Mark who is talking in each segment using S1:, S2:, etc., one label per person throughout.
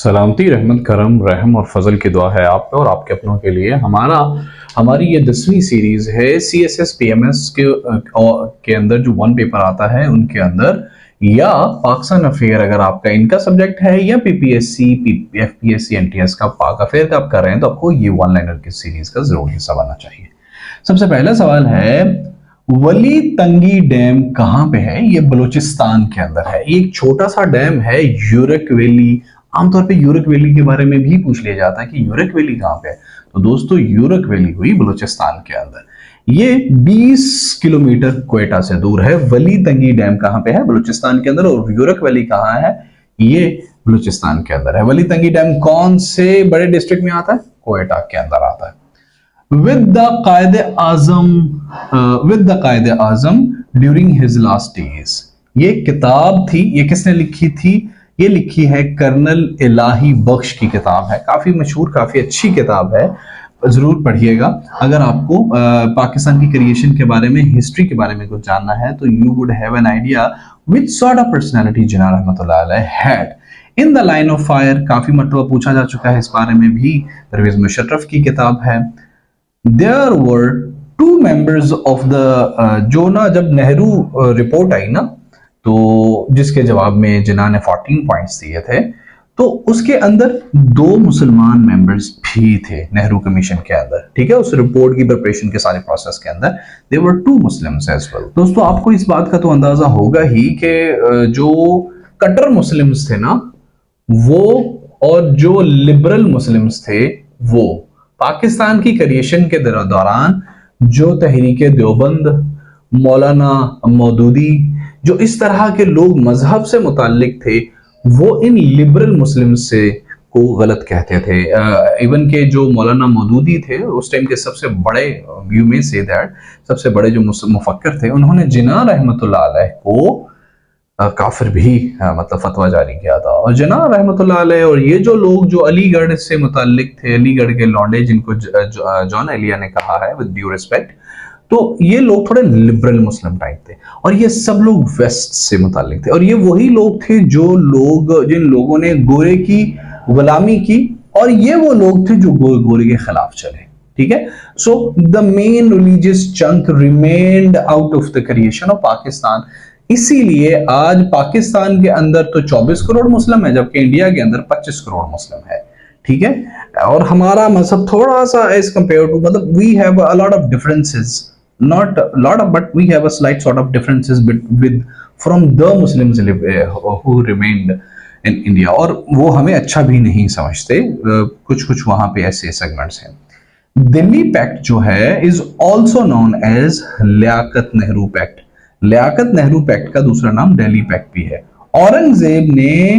S1: सलामती, रहमत, करम, रहम और फजल की दुआ है आप पे और आपके अपनों के लिए। हमारी ये 10वीं सीरीज है CSS PMS के अंदर जो वन पेपर आता है उनके अंदर, या पाकिस्तान अफेयर अगर आपका इनका सब्जेक्ट है, या PPSC FPSC NTS का पाक अफेयर का आप कर रहे हैं, तो आपको ये वन लाइनर की सीरीज का जरूर हिस्सा बनना चाहिए। सबसे पहला सवाल है, वली तंगी डैम कहाँ पे है? ये बलूचिस्तान के अंदर है। ये एक छोटा सा डैम है, यूरक वैली। आमतौर पे यूरक वैली के बारे में भी पूछ लिया जाता है कि यूरक वैली कहाँ पे है। तो दोस्तों, यूरक वैली हुई बलूचिस्तान के अंदर। ये 20 किलोमीटर क्वेटा से दूर है। वली तंगी डैम कहाँ पे है? बलूचिस्तान के अंदर। और यूरक वैली कहाँ है? ये बलूचिस्तान के अंदर है। वली तंगी डैम कौन से बड़े डिस्ट्रिक्ट में आता है? क्वेटा के अंदर आता है। with the Quaid Azam during his last days. ये किताब थी, ये किसने लिखी थी? ये लिखी है कर्नल इलाही बख्श की किताब है। काफी मशहूर, काफी अच्छी किताब है, जरूर पढ़िएगा। अगर आपको पाकिस्तान की क्रिएशन के बारे में, हिस्ट्री के बारे में कुछ जानना है, तो you would have an idea which sort of personality Jinnah रहमतुल्लाह अलैह had in the line of fire. काफी मरतबा पूछा जा चुका है इस बारे में भी। परवेज मुशर्रफ की किताब है। There were two members of the जो ना, जब नेहरू रिपोर्ट आई ना, तो जिसके जवाब में जिन्ना ने 14 पॉइंट्स दिए थे, तो उसके अंदर 2 मुसलमान मेंबर्स भी थे नेहरू कमीशन के अंदर। ठीक है, उस रिपोर्ट की प्रिपरेशन के सारे प्रोसेस के अंदर there were 2 Muslims as well. दोस्तों, आपको इस बात का तो अंदाजा होगा ही कि जो कट्टर मुस्लिम्स थे ना वो, और जो लिबरल मुस्लिम्स थे वो, पाकिस्तान की क्रिएशन के दौरान जो तहरीक देवबंद, मौलाना मौदूदी, जो इस तरह के लोग मजहब से मुताल्लिक थे, वो इन लिबरल मुस्लिम से को गलत कहते थे। इवन के जो मौलाना मौदूदी थे उस टाइम के सबसे बड़े, यू मे से दैट, सबसे बड़े जो मुफक्किर थे, उन्होंने जिन्ना रहमतुल्लाह अलैह को काफिर भी मतलब फतवा जारी किया था। और जना रहमतुल्लाह अलैह और ये जो लोग जो अलीगढ़ से मुताल्लिक थे, अलीगढ़ के लौंडे जिनको जॉन एलिया ने कहा है विद ड्यू रिस्पेक्ट, तो ये लोग थोड़े लिबरल मुस्लिम टाइप थे, और ये सब लोग वेस्ट से मुताल्लिक थे। और ये वही लोग थे जिन लोगों ने गोरे की गुलामी की, और ये वो लोग थे जो गोरे के खिलाफ चले। ठीक है, so the main religious chunk remained out of the creation of Pakistan. इसीलिए आज पाकिस्तान के अंदर तो 24 करोड़ मुस्लिम है, जबकि इंडिया के अंदर 25 करोड़ मुस्लिम है। ठीक है, और हमारा मजहब थोड़ा सा एज कंपेयर टू, मतलब we have a lot of differences, not lot of, but we have a slight sort of differences with from the Muslims who remained in India. और वो हमें अच्छा भी नहीं समझते, कुछ कुछ वहां पे ऐसे सेगमेंट्स हैं। दिल्ली पैक्ट जो है is also known as Liaquat Nehru pact. Liaquat Nehru pact का दूसरा नाम दिल्ली पैक्ट भी है। औरंगजेब ने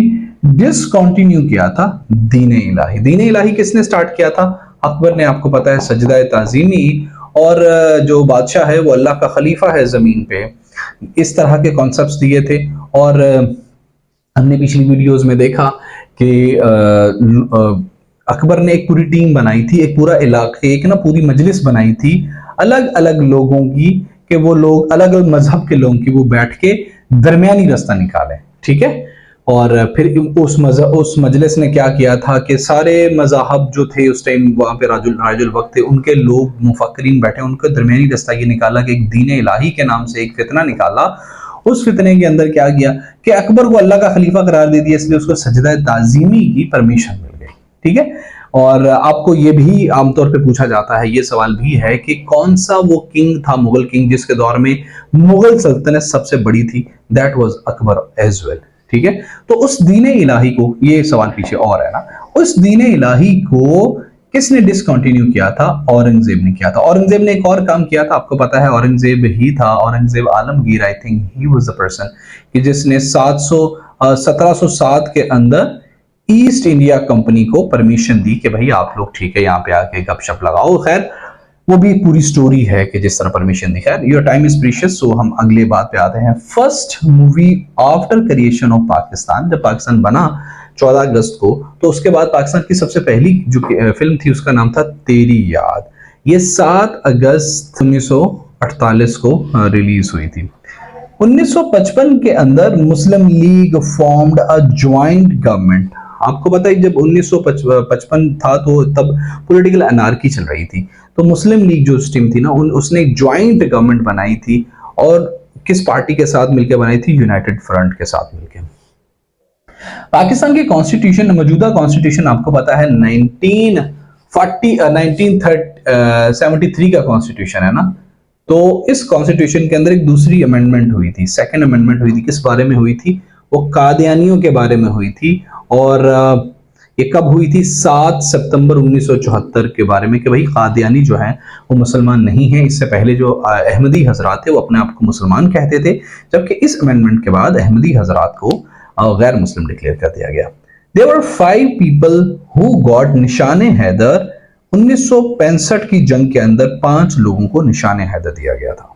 S1: डिसकंटिन्यू किया था दीन इलाही। दीन इलाही किसने स्टार्ट किया था? अकबर ने, आपको पता है, सजदा ताजीमी, और जो बादशाह है वो अल्लाह का खलीफा है जमीन पे, इस तरह के कॉन्सेप्ट्स दिए थे। और हमने पिछली वीडियोस में देखा कि अकबर ने एक पूरी टीम बनाई थी, एक पूरा इलाके, एक ना पूरी मजलिस बनाई थी अलग अलग लोगों की, कि वो लोग अलग अलग मजहब के लोगों की वो बैठ के दरमियानी रास्ता निकाले। ठीक है, और फिर उस मजलिस ने क्या किया था कि सारे मजाहब जो थे उस टाइम वहां पे राजुल वक्त थे, उनके लोग मुफक्किरीन बैठे, उनका दरमियानी रास्ता ये निकाला कि एक दीन इलाही के नाम से एक फितना निकाला। उस फितने के अंदर क्या किया कि अकबर को अल्लाह का खलीफा करार दे दिया, इसलिए उसको सजदा ताजीमी की परमिशन मिल गई। ठीक है, और आपको ये भी आमतौर पे पूछा जाता है, ये सवाल भी है कि कौन सा वो किंग था, मुगल किंग, जिसके दौर में मुगल सल्तनत सबसे बड़ी थी? That was Akbar as well. ठीक है, तो उस दीन इलाही को, ये सवाल पीछे और है ना, उस दीन इलाही को किसने डिसकंटिन्यू किया था? औरंगजेब ने किया था। औरंगजेब ने एक और काम किया था, आपको पता है, औरंगजेब ही था, Aurangzeb Alamgir, I think he was the person कि जिसने 1707 के अंदर ईस्ट इंडिया कंपनी को परमिशन दी कि भाई आप लोग ठीक है यहाँ पे आके गपशप लगाओ। खैर, वो भी पूरी स्टोरी है कि जिस तरह परमिशन दी। खैर, योर टाइम इज प्रीशियस, सो हम अगले बात पे आते हैं। First movie after creation of Pakistan, जब पाकिस्तान बना 14 अगस्त को, तो उसके बाद पाकिस्तान की सबसे पहली जो फिल्म थी उसका नाम था तेरी याद। ये 7 अगस्त 1948 को रिलीज हुई थी। 1955 के अंदर Muslim League formed a joint government आपको पता है जब 1955 था तो तब पॉलिटिकल अनार्की चल रही थी, तो मुस्लिम लीग जो टीम थी ना उसने एक ज्वाइंट गवर्नमेंट बनाई थी, और किस पार्टी के साथ मिलकर बनाई थी? यूनाइटेड फ्रंट के साथ मिलकर। पाकिस्तान की कॉन्स्टिट्यूशन, मौजूदा कॉन्स्टिट्यूशन आपको पता है 1973 का कॉन्स्टिट्यूशन है ना। तो इस कॉन्स्टिट्यूशन के अंदर एक दूसरी अमेंडमेंट हुई थी, सेकंड अमेंडमेंट हुई थी। किस बारे में हुई थी? वो कादियानियों के बारे में हुई थी। और ये कब हुई थी? 7 सितंबर 1974 के बारे में, कि भाई कादियानी जो है वो मुसलमान नहीं है। इससे पहले जो अहमदी हजरात थे वो अपने आप को मुसलमान कहते थे, जबकि इस अमेंडमेंट के बाद अहमदी हजरात को गैर मुस्लिम डिक्लेयर कर दिया गया। There were 5 people who got Nishan-e-Haider. 1965 की जंग के अंदर 5 लोगों को निशाने हैदर दिया गया था।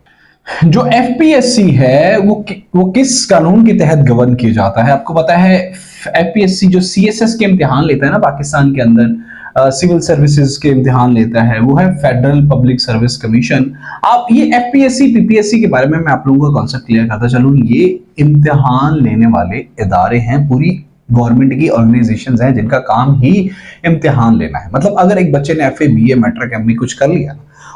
S1: जो एफपीएससी है वो किस कानून के तहत गवर्न किया जाता है? आपको पता है एफपीएससी जो सीएसएस के इम्तिहान लेता है ना पाकिस्तान के अंदर, सिविल सर्विसेज के इम्तिहान लेता है, वो है फेडरल पब्लिक सर्विस कमीशन। आप ये एफपीएससी पीपीएससी के बारे में मैं आप लोगों का कॉन्सेप्ट क्लियर करता चलूं। ये इम्तिहान लेने वाले इदारे हैं, पूरी गवर्नमेंट की ऑर्गेनाइजेशंस हैं जिनका काम ही इम्तिहान लेना है। मतलब अगर एक बच्चे ने एफए बीए मैट्रिक एमए कुछ कर लिया,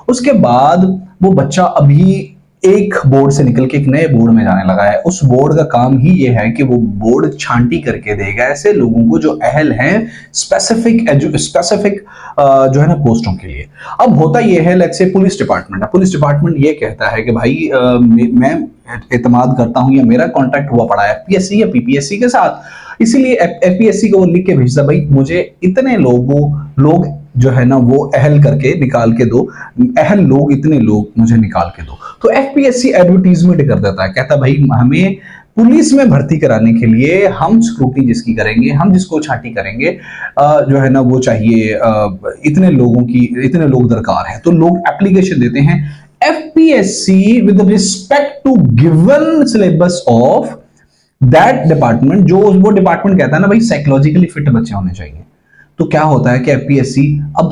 S1: उसके बाद वो बच्चा अभी एक बोर्ड से निकल के एक नए बोर्ड में जाने लगा है, उस बोर्ड का काम ही ये है कि वो बोर्ड छांटी करके देगा ऐसे लोगों को जो अहल हैं स्पेसिफिक जो है ना पोस्टों के लिए। अब होता ये है, लेट्स से पुलिस डिपार्टमेंट है, पुलिस डिपार्टमेंट ये कहता है कि भाई मैं एतमाद करता हूं या मेरा कॉन्ट्रैक्ट हुआ पड़ा है एफपीएससी या पीपीएससी के साथ, इसीलिए एफपीएससी को वो लिख के भेजता, भाई मुझे इतने लोग जो है ना वो अहल करके निकाल के दो, अहल लोग इतने लोग मुझे निकाल के दो। तो एफपीएससी एडवर्टीजमेंट कर देता है, कहता भाई हमें पुलिस में भर्ती कराने के लिए हम स्क्रूटनी जिसकी करेंगे, हम जिसको छांटी करेंगे जो है ना वो चाहिए, इतने लोग दरकार है। तो लोग एप्लीकेशन देते हैं। FPSC with respect to given syllabus of that department, जो वो डिपार्टमेंट कहता है ना भाई साइकोलॉजिकली फिट बच्चे होने चाहिए, तो क्या होता है कि एफपीएससी अब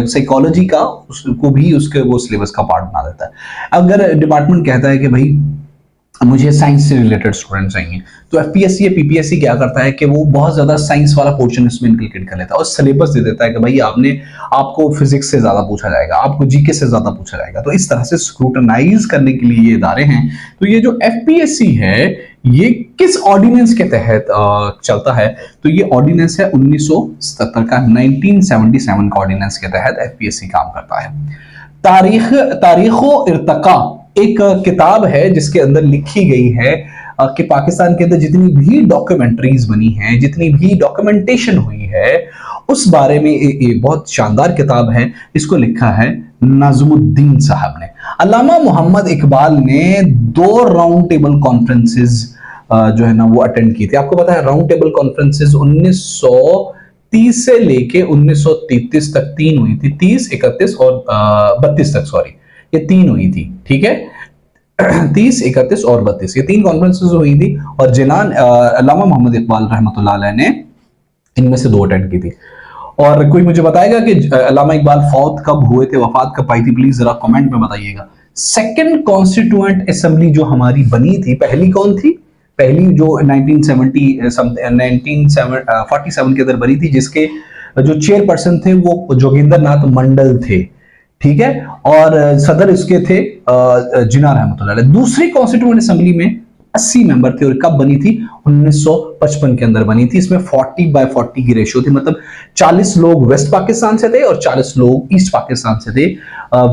S1: साइकोलॉजी का उसको भी उसके वो सिलेबस का पार्ट बना देता है। अगर डिपार्टमेंट कहता है कि भाई मुझे साइंस से रिलेटेड स्टूडेंट चाहिए, तो एफपीएससी या पीपीएससी क्या करता है कि वो बहुत ज्यादा साइंस वाला पोर्शन इसमें इनकलकेट कर लेता है और सिलेबस दे देता है कि भाई आपको फिजिक्स से ज्यादा पूछा जाएगा, आपको जीके से ज्यादा पूछा जाएगा। तो इस तरह से स्क्रूटनाइज करने के लिए ये इदारे हैं। तो ये जो एफपीएससी है ये किस ऑर्डिनेंस के तहत चलता है? तो ये ऑर्डिनेंस है 1977 का, 1977 का ऑर्डिनेंस के तहत एफपीएससी काम करता है। तारीखो इर्तका एक किताब है जिसके अंदर लिखी गई है कि पाकिस्तान के अंदर जितनी भी डॉक्यूमेंट्रीज बनी हैं, जितनी भी डॉक्यूमेंटेशन हुई है, उस बारे में एक बहुत शानदार किताब है। इसको लिखा है नाज़मुद्दीन साहब ने। अल्लामा मोहम्मद इकबाल ने 2 राउंड टेबल कॉन्फ्रेंसेस जो है ना वो अटेंड की थी। आपको पता है राउंड टेबल कॉन्फ्रेंसेस 1930 से लेके 1933 तक 3 हुई थी, 30, 31 और 32 तक, सॉरी ये 3 हुई थी, ठीक है 30, 31 और 32 ये 3 कॉन्फ्रेंसेस हुई थी, और जिनान अल्लामा मोहम्मद इकबाल रहमतुल्लाह अलैह ने इनमें से 2 अटेंड की थी। और कोई मुझे बताएगा कि अल्लामा इकबाल फौत कब हुए थे, वफात कब पाई थी? प्लीज जरा कमेंट में बताइएगा। सेकंड कॉन्स्टिट्यूएंट असेंबली जो हमारी बनी थी, पहली कौन थी? पहली जो 1947 के अंदर बनी थी, जिसके जो चेयरपर्सन थे वो जोगिंदर नाथ मंडल थे, ठीक है, और सदर इसके थे जिना रहमतुल्लाह अलैह। दूसरी कॉन्स्टिट्यूएंट असेंबली में 80 मेंबर थे, और कब बनी थी? 1955 के अंदर बनी थी। इसमें 40/40 की रेशियो थी, मतलब 40 लोग वेस्ट पाकिस्तान से थे और 40 लोग ईस्ट पाकिस्तान से थे।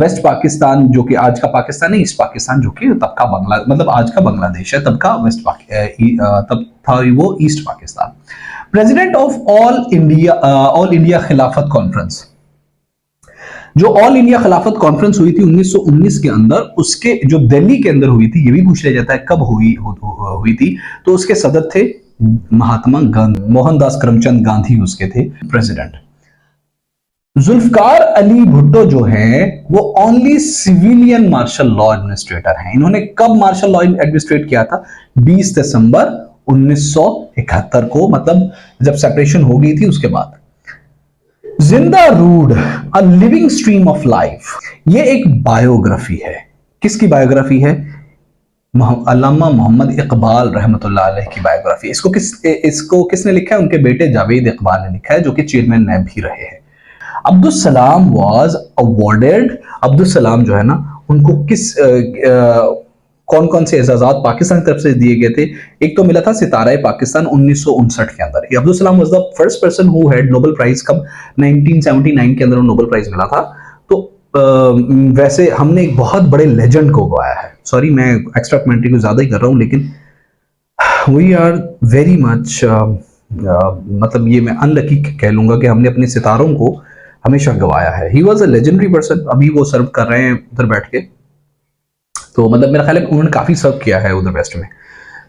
S1: वेस्ट पाकिस्तान जो कि आज का पाकिस्तान है, ईस्ट पाकिस्तान जो कि तब का मतलब आज का बांग्लादेश है, तब का तब था वो east Pakistan. President of all India खिलाफत कॉन्फ्रेंस, जो ऑल इंडिया खिलाफत कॉन्फ्रेंस हुई थी 1919 के अंदर, उसके जो दिल्ली के अंदर हुई थी, ये भी पूछ लिया जाता है कब हुई थी, तो उसके सदर थे महात्मा गांधी, मोहनदास करमचंद गांधी उसके थे प्रेसिडेंट। जुल्फकार अली भुट्टो जो है वो only civilian martial law administrator हैं। इन्होंने कब मार्शल लॉ एडमिनिस्ट्रेट किया था? 20 दिसंबर 1971 को, मतलब जब सेपरेशन हो गई थी उसके बाद। Zinda Rud a living stream of life, ये एक बायोग्राफी है। किसकी बायोग्राफी है? अल्लामा मोहम्मद इकबाल रहमतुल्लाह अलैह की बायोग्राफी। इसको किसने लिखा है? उनके बेटे जावेद इकबाल ने लिखा है, जो कि चेयरमैन नैब भी रहे हैं। अब्दुल सलाम वाज अवॉर्डेड, अब्दुल सलाम जो है ना, उनको कौन कौन से एजाजात पाकिस्तान की तरफ से दिए गए थे? एक तो मिला था सितारा पाकिस्तान 1959 के अंदर। Abdul Salam was the first person who had Nobel prize. कब? 1979 के अंदर नोबेल प्राइज मिला था। तो वैसे हमने एक बहुत बड़े लेजेंड को गवाया है। सॉरी, मैं एक्स्ट्रा कमेंट्री को ज्यादा ही कर रहा हूं, लेकिन वी आर वेरी मच मतलब ये मैं अनलकी कह लूंगा कि हमने अपने सितारों को हमेशा गवाया है। He was a legendary person. अभी वो सर्व कर रहे हैं उधर बैठ के, तो मतलब मेरा ख्याल है उन्होंने काफी सर्व किया है उधर वेस्ट में,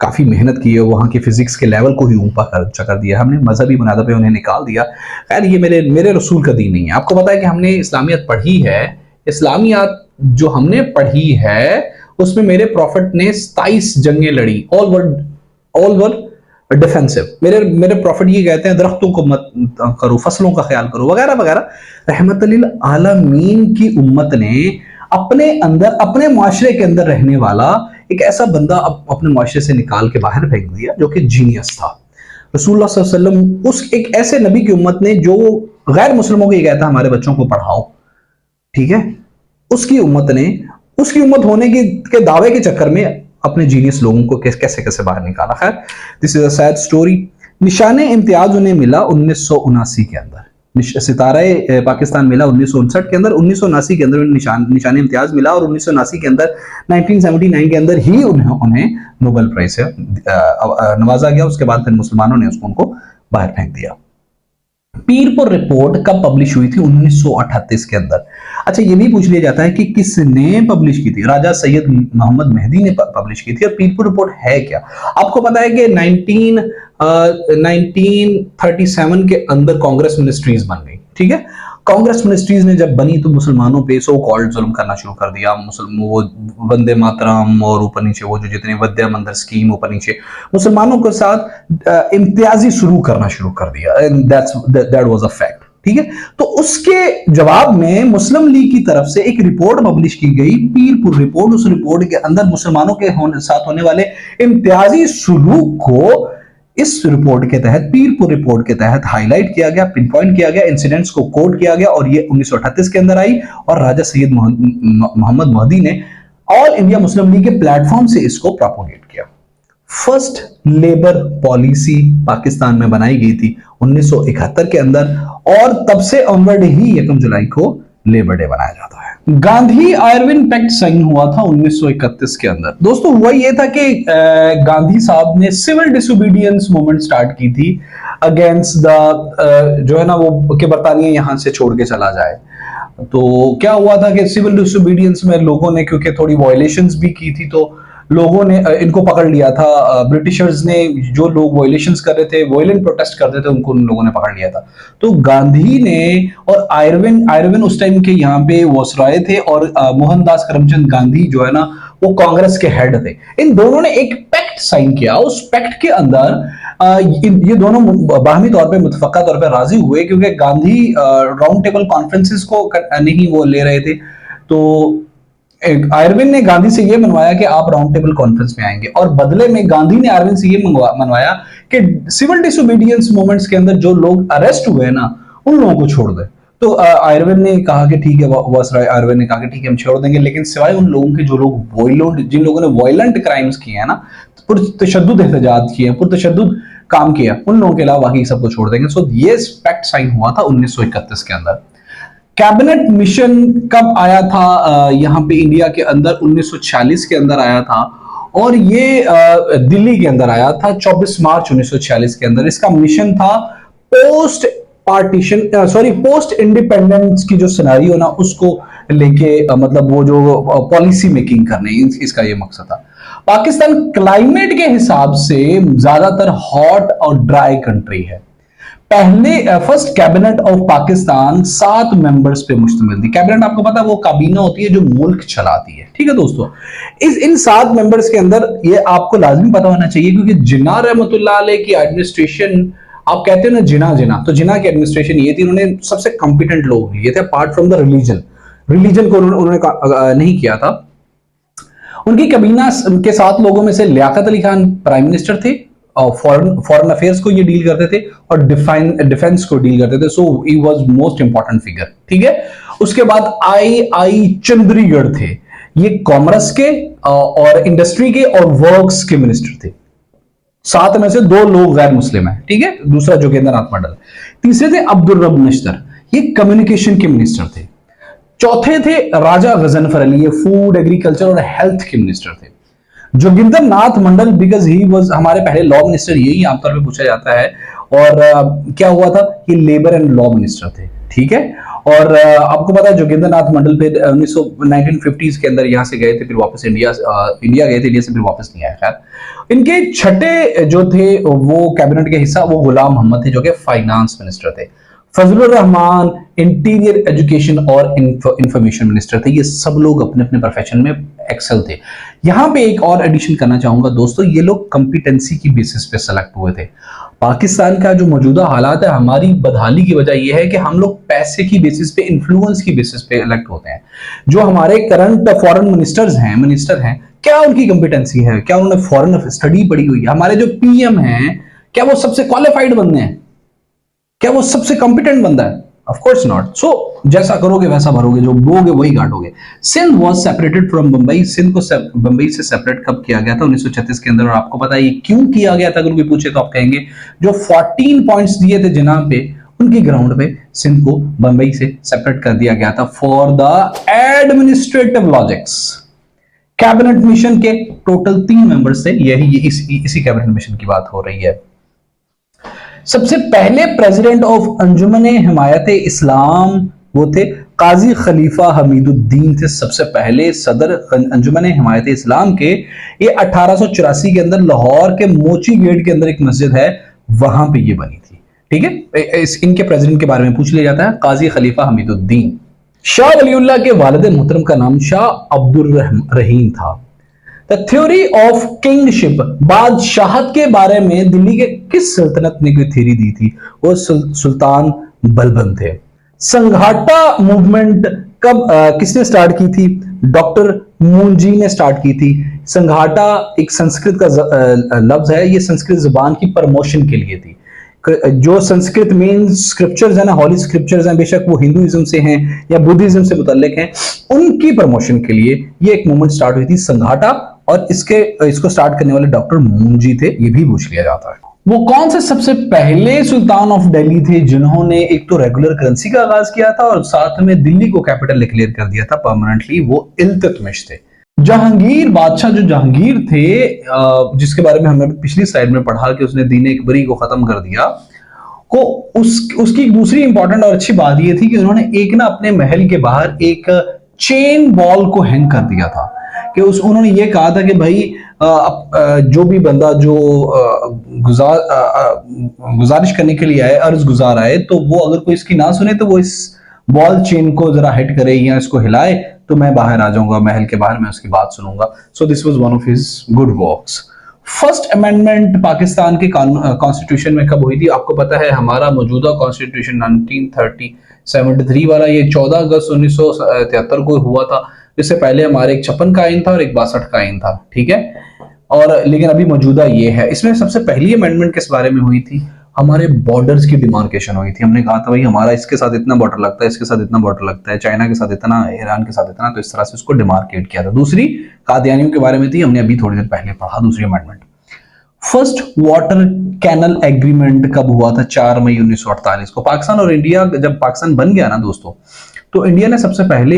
S1: काफी मेहनत की है, वहाँ के फिजिक्स के लेवल को ही ऊपर कर दिया। हमने मजहबी बुनियादों पे उन्हें निकाल दिया। खैर, ये मेरे रसूल का दीन नहीं है। आपको पता है कि हमने इस्लामियत पढ़ी है। इस्लामियत जो हमने पढ़ी है उसमें मेरे प्रॉफिट ने 27 जंगें लड़ी, ऑल वर डिफेंसिव। मेरे प्रॉफिट ये कहते हैं दरख्तों को मत करो, फसलों का ख्याल करो, वगैरह वगैरह। रहमत लिल आलमीन की उम्मत ने अपने अंदर, अपने मुआशरे के अंदर रहने वाला एक ऐसा बंदा अपने मुआशरे से निकाल के बाहर फेंक दिया जो कि जीनियस था। रसूलुल्लाह सल्लल्लाहु अलैहि वसल्लम, उस एक ऐसे नबी की उम्मत ने जो गैर मुस्लिमों को ये कहता हमारे बच्चों को पढ़ाओ, ठीक है, उसकी उम्मत ने, उसकी उम्मत होने के दावे के चक्कर में अपने जीनियस लोगों को कैसे कैसे बाहर निकाला। खैर, this is a sad story. निशाने इम्तियाज उन्हें मिला 1979 के अंदर। सितारे पाकिस्तान मिला 1959 के अंदर, 1979 के अंदर निशान इम्तियाज मिला, और 1979 के अंदर 1979 के अंदर ही उन्हें नोबेल प्राइज से नवाजा गया। उसके बाद फिर मुसलमानों ने उनको बाहर फेंक दिया। पीरपुर रिपोर्ट कब पब्लिश हुई थी? 1938 के अंदर। अच्छा, ये भी पूछ लिया जाता है कि किसने पब्लिश की थी? राजा सैयद मोहम्मद मेहदी ने पब्लिश की थी। और पीरपुर रिपोर्ट है क्या? आपको पता है कि 1937 के अंदर कांग्रेस मिनिस्ट्रीज बन गई, ठीक है। कांग्रेस मिनिस्ट्रीज ने जब बनी तो मुसलमानों पे सो कॉल्ड जुल्म करना शुरू कर दिया। वो वंदे मातरम और ऊपर नीचे वो जो जितने विद्या मंदिर स्कीम ऊपर नीचे मुसलमानों के साथ इम्तियाजी शुरू करना शुरू कर दिया। दैट वाज अ फैक्ट, ठीक है। तो उसके जवाब में मुस्लिम लीग की तरफ से एक रिपोर्ट पब्लिश की गई, पीरपुर रिपोर्ट। उस रिपोर्ट के अंदर मुसलमानों के साथ होने वाले इम्तियाजी सुलूक को इस रिपोर्ट के तहत, पीरपुर रिपोर्ट के तहत हाईलाइट किया गया, पिन पॉइंट किया गया, इंसिडेंट्स को कोट किया गया, और ये 1938 के अंदर आई। और राजा सैयद मोहम्मद महदी ने ऑल इंडिया मुस्लिम लीग के प्लेटफॉर्म से इसको प्रोपोगेट किया। फर्स्ट लेबर पॉलिसी पाकिस्तान में बनाई गई थी 1971 के अंदर, और तब से ऑनवर्ड ही 1 जुलाई को लेबर डे बनाया जाता है। गांधी आयरविन पैक्ट साइन हुआ था 1931 के अंदर। दोस्तों, हुआ ये था कि गांधी साहब ने सिविल डिसोबीडियंस मूवमेंट स्टार्ट की थी अगेंस्ट द जो है ना वो कि बरतानिया यहां से छोड़ के चला जाए। तो क्या हुआ था कि सिविल डिसोबीडियंस में लोगों ने, क्योंकि थोड़ी वायलेशंस भी की थी, तो लोगों ने इनको पकड़ लिया था। ब्रिटिशर्स ने जो लोग वायलेशंस कर रहे थे, वायलेंट प्रोटेस्ट कर रहे थे, उनको उन लोगों ने पकड़ लिया था। तो गांधी ने और आयरविन उस टाइम के यहाँ पे वॉसराय थे, और मोहनदास करमचंद गांधी जो है ना वो कांग्रेस के हेड थे। इन दोनों ने एक पैक्ट साइन किया। उस पैक्ट के अंदर ये दोनों बाहमी तौर पे मुतफक्का तौर पे राजी हुए, क्योंकि गांधी राउंड टेबल कॉन्फ्रेंसेस को नहीं वो ले रहे थे। तो आयरविन ने गांधी से ये मनवाया कि आप राउंड टेबल कॉन्फ्रेंस में आएंगे, और बदले में गांधी ने आयरविन से ये मनवाया कि सिविल डिसोबीडियंस मूवमेंट्स के अंदर जो लोग अरेस्ट हुए ना उन लोगों को छोड़ दे। तो आयरविन ने कहा कि ठीक है, वायसराय आयरविन ने कहा कि ठीक है, हम छोड़ देंगे, लेकिन सिवाय उन लोगों के जो लोग वायलेंट, जिन लोगों ने वायलेंट क्राइम्स किए हैं ना, पुरतशद्दुद एहतजाज किए हैं, पुरतशद्दुद काम किया, उन लोगों के अलावा बाकी सबको छोड़ देंगे। सो ये पैक्ट साइन हुआ था 1931 के अंदर। कैबिनेट मिशन कब आया था यहाँ पे इंडिया के अंदर? 1946 के अंदर आया था, और ये दिल्ली के अंदर आया था 24 मार्च 1946 के अंदर। इसका मिशन था पोस्ट पोस्ट इंडिपेंडेंस की जो सिनेरियो ना उसको लेके मतलब वो जो पॉलिसी मेकिंग करने, इसका ये मकसद था। पाकिस्तान क्लाइमेट के हिसाब से ज्यादातर हॉट और ड्राई कंट्री है। First cabinet of Pakistan 7 members पे मुश्तमिल थी। कैबिनेट आपको पता है वो काबीना होती है जो मुल्क चलाती है, ठीक है दोस्तों। इन 7 मेंबर्स के अंदर ये आपको लाजमी पता होना चाहिए, क्योंकि जिन्ना रहमतुल्लाह अलैह की एडमिनिस्ट्रेशन, आप कहते हो ना जिन्ना, तो जिन्ना की एडमिनिस्ट्रेशन ये थी, उन्होंने सबसे कॉम्पिटेंट लोग लिए थे अपार्ट फ्रॉम द रिलीजन को उन्होंने नहीं किया था। उनकी कबीना के 7 लोगों में से लियाकत अली खान प्राइम मिनिस्टर थे, फॉरेन अफेयर्स को ये डील करते थे और डिफेंस को डील करते थे, so he was most important figure. ठीक है, उसके बाद आई चंद्रीगढ़ थे, ये कॉमर्स के और इंडस्ट्री के और वर्क्स के मिनिस्टर थे। 7 में से 2 लोग गैर मुस्लिम हैं। ठीक है, दूसरा जोगेंद्र नाथ मंडल। तीसरे थे अब्दुल रब नश्तर, ये कम्युनिकेशन के मिनिस्टर थे। चौथे थे राजा गजनफर अली, ये फूड एग्रीकल्चर और हेल्थ के मिनिस्टर थे। जोगिंदर नाथ मंडल बिकॉज ही वाज हमारे पहले लॉ मिनिस्टर, यही आमतौर पे पूछा जाता है। और क्या हुआ था, ये लेबर एंड लॉ मिनिस्टर थे। ठीक है, और आपको पता है जोगिंदर नाथ मंडल फिर 1950s के अंदर यहाँ से गए थे, फिर वापस इंडिया गए थे, इंडिया से फिर वापस नहीं आए। खैर, इनके छठे जो थे वो कैबिनेट के हिस्सा वो गुलाम मोहम्मद थे, जो कि फाइनेंस मिनिस्टर थे। फजलुर रहमान इंटीरियर एजुकेशन और इंफॉर्मेशन मिनिस्टर थे। ये सब लोग अपने अपने प्रोफेशन में एक्सेल थे। यहां पे एक और एडिशन करना चाहूंगा दोस्तों, ये लोग कॉम्पिटेंसी की बेसिस पे सेलेक्ट हुए थे। पाकिस्तान का जो मौजूदा हालात है, हमारी बदहाली की वजह यह है कि हम लोग पैसे की बेसिस पे, इन्फ्लुएंस की बेसिस पे इलेक्ट होते हैं। जो हमारे करंट फॉरेन मिनिस्टर हैं, क्या उनकी कॉम्पिटेंसी है, क्या उन्होंने फॉरेन स्टडी पढ़ी हुई है? हमारे जो पीएम हैं, क्या वो सबसे क्वालिफाइड बंदे हैं? क्या वो सबसे कॉम्पिटेंट बंदा है? Of course not. सो जैसा करोगे वैसा भरोगे, जो बोगे वही गाटोगे। Sindh was separated from Bambai, Sindh को बंबई से सेपरेट कब किया गया था? 1936 के अंदर। और आपको पता है ये क्यों किया गया था? अगर कोई पूछे तो आप कहेंगे जो 14 पॉइंट्स दिए थे जनाब पे, उनकी ग्राउंड पे सिंध को बंबई से सेपरेट कर दिया गया था for the administrative logics. Cabinet mission के टोटल 3 मेंबर्स थे, यही इसी कैबिनेट मिशन की बात हो रही है। सबसे पहले प्रेसिडेंट ऑफ अंजुमन हिमायत इस्लाम वो थे काजी खलीफा हमीदुद्दीन थे, सबसे पहले सदर अंजुमन हिमायत इस्लाम के। ये 1884 के अंदर लाहौर के मोची गेट के अंदर एक मस्जिद है, वहां पे ये बनी थी। ठीक है, इनके प्रेसिडेंट के बारे में पूछ लिया जाता है, काजी खलीफा हमीदुद्दीन। शाह वलीउल्लाह के वालिद मोहतरम का नाम शाह अब्दुल रहीम था। द थ्योरी ऑफ किंगशिप, बादशाहत के बारे में दिल्ली के किस सल्तनत ने कोई थ्योरी दी थी? वो सुल्तान बलबन थे। संघाटा मूवमेंट कब किसने स्टार्ट की थी? डॉक्टर मुंजी ने स्टार्ट की थी। संघाटा एक संस्कृत का लफ्ज है, ये संस्कृत जुबान की प्रमोशन के लिए थी। जो संस्कृत मेन स्क्रिप्चर्स है ना, हॉली स्क्रिप्चर्स हैं, बेशक वो हिंदुइज्म से हैं या बुद्धिज्म से मुतल्लिक हैं, उनकी प्रमोशन के लिए ये एक मूवमेंट स्टार्ट हुई थी संघाटा। और इसको स्टार्ट करने वाले डॉक्टर मुंजी थे, ये भी पूछ लिया जाता है। वो कौन से सबसे पहले सुल्तान ऑफ दिल्ली थे जिन्होंने एक तो रेगुलर करेंसी का आगाज किया था और साथ में दिल्ली को कैपिटल डिक्लेयर कर दिया था परमानेंटली? वो इल्तुतमिश थे। जहांगीर बादशाह, जो जहांगीर थे, जिसके बारे में हमने पिछली स्लाइड में पढ़ा कि उसने दीन अकबरी को खत्म कर दिया, को उसकी दूसरी इंपॉर्टेंट और अच्छी बात यह थी कि उन्होंने एक ना अपने महल के बाहर एक चेन बॉल को हैंग कर दिया था। कि उन्होंने ये कहा था कि भाई जो भी बंदा जो गुजारिश करने के लिए आए, अर्ज गुजार आए, तो वो अगर कोई इसकी ना सुने तो वो इस बॉल चेन को जरा हिट करे या इसको हिलाए, तो मैं बाहर आ जाऊंगा महल के बाहर, मैं उसकी बात सुनूंगा। सो this was one of his good works. First amendment Pakistan के कॉन्स्टिट्यूशन में कब हुई थी? आपको पता है हमारा मौजूदा कॉन्स्टिट्यूशन 1973 वाला, ये 14 अगस्त 1973 को हुआ था। इससे पहले हमारे एक 56 का आइन था और एक 62 का आइन था। ठीक है, और लेकिन अभी मौजूदा ये है। इसमें सबसे पहली अमेंडमेंट किस बारे में हुई थी? हमारे बॉर्डर्स की डिमार्केशन हुई थी। हमने कहा था भाई हमारा इसके साथ इतना बॉर्डर लगता है, इसके साथ इतना बॉर्डर लगता है, चाइना के साथ इतना, ईरान के साथ इतना, तो इस तरह से उसको डिमार्केट किया था। दूसरी कादियानियों के बारे में थी, हमने अभी थोड़ी देर पहले पढ़ा, दूसरी amendment. First water canal agreement कब हुआ था? 4 मई 1948 को। पाकिस्तान और इंडिया, जब पाकिस्तान बन गया ना दोस्तों, तो इंडिया ने सबसे पहले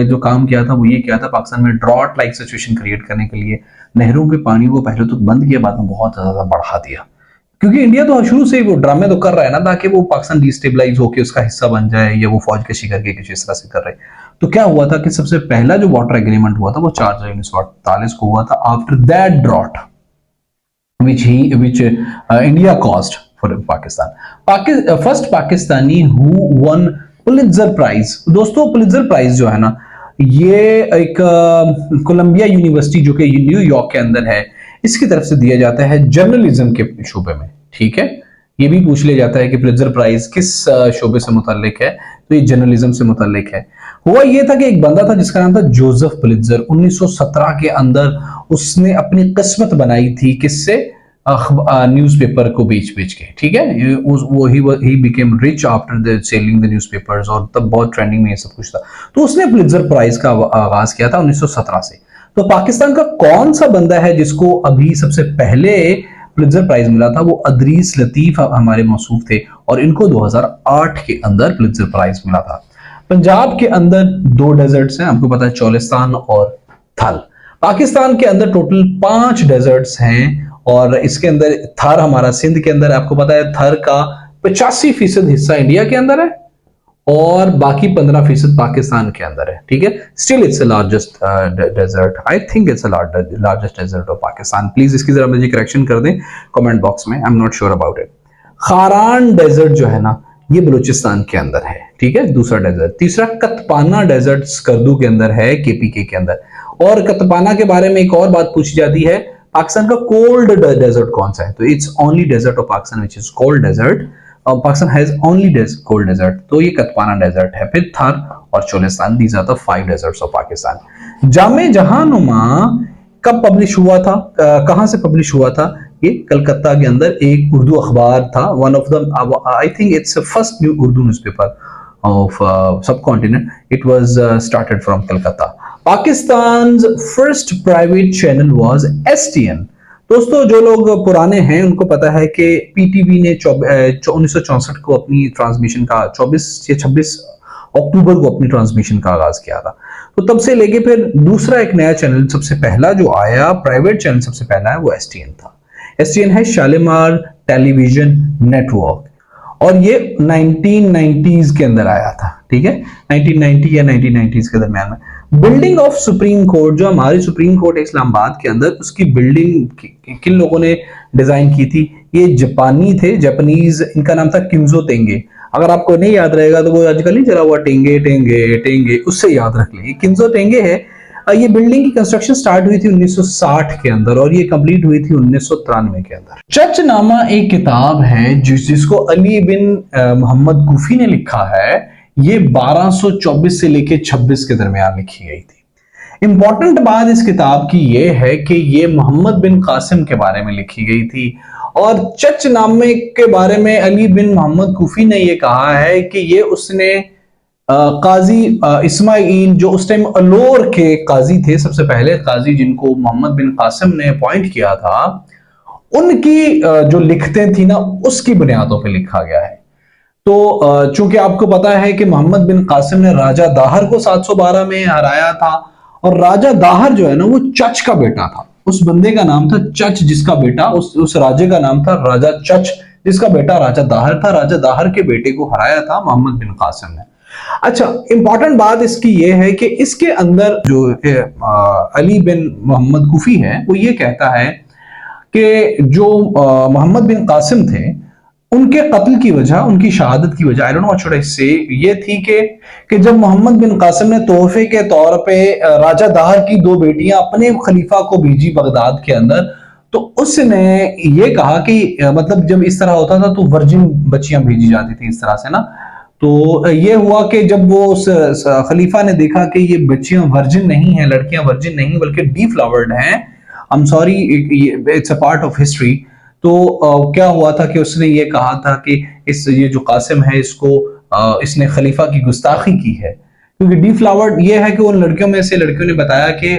S1: जो काम किया था वो ये किया था, पाकिस्तान में ड्रॉट लाइक सिचुएशन क्रिएट करने के लिए नहरों के पानी को पहले तो बंद किया, बाद में बहुत ज्यादा बढ़ा दिया। क्योंकि इंडिया तो शुरू से ही वो ड्रामे तो कर रहा है ना, ताकि वो पाकिस्तान डिस्टेबलाइज होकर उसका हिस्सा बन जाए, या वो फौज कशी करके किसी तरह से कर रहे। तो क्या हुआ था कि सबसे पहला जो वाटर एग्रीमेंट हुआ था वो 4 जुलाई 1948 को हुआ था, after that drought which India caused for Pakistan. First Pakistani who won Pulitzer Prize. दोस्तों पुलित्जर प्राइज जो है ना, ये एक कोलंबिया यूनिवर्सिटी जो कि न्यूयॉर्क के अंदर है, इसकी तरफ से दिया जाता है जर्नलिज्म के शोबे में। ठीक है, ये भी पूछ लिया जाता है कि पुलित्जर प्राइज किस शोबे से मुताल्लिक है, तो ये जर्नलिज्म से मुताल्लिक है। हुआ ये था कि एक बंदा था जिसका नाम था जोसेफ पुलित्जर। 1917 के अंदर उसने अपनी किस्मत बनाई थी, किससे? न्यूज़पेपर को बेच के, ठीक है। वो he became rich after the selling the newspapers, और तब बहुत ट्रेंडिंग में ये सब कुछ था। तो उसने पुलित्जर प्राइज का आगाज किया था 1917 से। तो पाकिस्तान का कौन सा बंदा है जिसको अभी सबसे पहले पुलित्जर प्राइज मिला था? वो अदरीस लतीफ हमारे मौसूफ थे, और इनको 2008 के अंदर पुलित्जर प्राइज मिला था। पंजाब के अंदर दो डेजर्ट्स हैं, आपको पता है, चोलिस्तान और थल। पाकिस्तान के अंदर टोटल 5 डेजर्ट्स हैं, और इसके अंदर थर हमारा सिंध के अंदर, आपको पता है थर का 85% हिस्सा इंडिया के अंदर है और बाकी 15% पाकिस्तान के अंदर है, ठीक है। Still it's largest desert, I think it's largest desert of Pakistan. Please इसकी जरा मुझे करेक्शन कर दें कमेंट बॉक्स में, I am not sure about it. Kharan desert जो है ना, ये बलूचिस्तान के अंदर है, ठीक है, दूसरा डेजर्ट। तीसरा कतपाना डेजर्ट स्कर्दू के अंदर है, केपीके के अंदर। और कतपाना के बारे में एक और बात पूछी जाती है, पाकिस्तान का कोल्ड डेजर्ट कौन सा है? तो it's only desert of Pakistan which is cold desert. Pakistan has only cold desert, तो ये कतपाना डेजर्ट है। फिर थर और Cholistan, these are the 5 deserts of Pakistan. Jam-e-Jahan-Numa कब पब्लिश हुआ था, कहां से पब्लिश हुआ था? ये कलकत्ता के अंदर एक उर्दू अखबार था, one of the, I think it's first new Urdu newspaper of subcontinent. It was started from Calcutta. Pakistan's first private channel was STN. दोस्तों जो लोग पुराने हैं उनको पता है कि पीटीवी ने 1964 को अपनी ट्रांसमिशन का 24 या 26 अक्टूबर को अपनी ट्रांसमिशन का आगाज किया था। तो तब से लेके फिर दूसरा एक नया चैनल सबसे पहला जो आया, प्राइवेट चैनल सबसे पहला है, वो एसटीएन था। एसटीएन है शालीमार टेलीविजन नेटवर्क, और ये 1990s के अंदर आया था, ठीक है, 1990 या 1990s के दरमियान में। बिल्डिंग ऑफ सुप्रीम कोर्ट, जो हमारी सुप्रीम कोर्ट है इस्लामाबाद के अंदर, उसकी बिल्डिंग किन लोगों ने डिजाइन की थी? ये जापानी थे, जापानीज, इनका नाम था किंजो तेंगे। अगर आपको नहीं याद रहेगा तो वो आजकल नहीं चला हुआ टेंगे टेंगे टेंगे, उससे याद रख ले, किंजो तेंगे है। ये बिल्डिंग की कंस्ट्रक्शन स्टार्ट हुई थी 1960 के अंदर, और ये कंप्लीट हुई थी 1993 के अंदर। चचनामा एक किताब है जिसको अली बिन मोहम्मद कुफी ने लिखा है। ये 1224 से लेके 26 के दरमियान लिखी गई थी। इंपॉर्टेंट बात इस किताब की ये है कि ये मोहम्मद बिन कासिम के बारे में लिखी गई थी, और चचनामे के बारे में अली बिन मोहम्मद कुफी ने ये कहा है कि ये उसने काजी इस्माइल, जो उस टाइम अलोर के काजी थे, सबसे पहले काजी जिनको मोहम्मद बिन कासिम ने अपॉइंट किया था, उनकी जो लिखतें थी ना, उसकी बुनियादों पे लिखा गया है। तो चूंकि आपको पता है कि मोहम्मद बिन कासिम ने राजा दाहर को 712 में हराया था, और राजा दाहर जो है ना, वो चच का बेटा था। उस बंदे का नाम था चच, जिसका बेटा, उस राजे का नाम था राजा चच, जिसका बेटा राजा दाहर था। राजा दाहर के बेटे को हराया था मोहम्मद बिन कासिम ने। अच्छा, इंपॉर्टेंट बात इसकी ये है कि इसके अंदर जो अली बिन मोहम्मद कुफी है, वो ये कहता है कि जो मोहम्मद बिन कासिम थे, उनके कत्ल की वजह, उनकी शहादत की वजह, I don't know what should I से, ये थी कि जब मोहम्मद बिन कासिम ने तोहफे के तौर पे राजा दाहर की 2 बेटियां अपने खलीफा को भेजी बगदाद के अंदर, तो उसने ये कहा कि मतलब जब इस तरह होता था तो वर्जिन बच्चियां भेजी जाती थी इस तरह से ना। तो ये हुआ कि जब वो उस खलीफा ने देखा कि ये बच्चियां वर्जिन नहीं है, लड़कियां वर्जिन नहीं बल्कि डीफ्लावर्ड हैं, I am sorry, it's a part of history. तो क्या हुआ था कि उसने ये कहा था कि ये जो कासिम है, इसने खलीफा की गुस्ताखी की है, क्योंकि डीफ्लावर्ड ये है कि उन लड़कियों में से लड़कियों ने बताया कि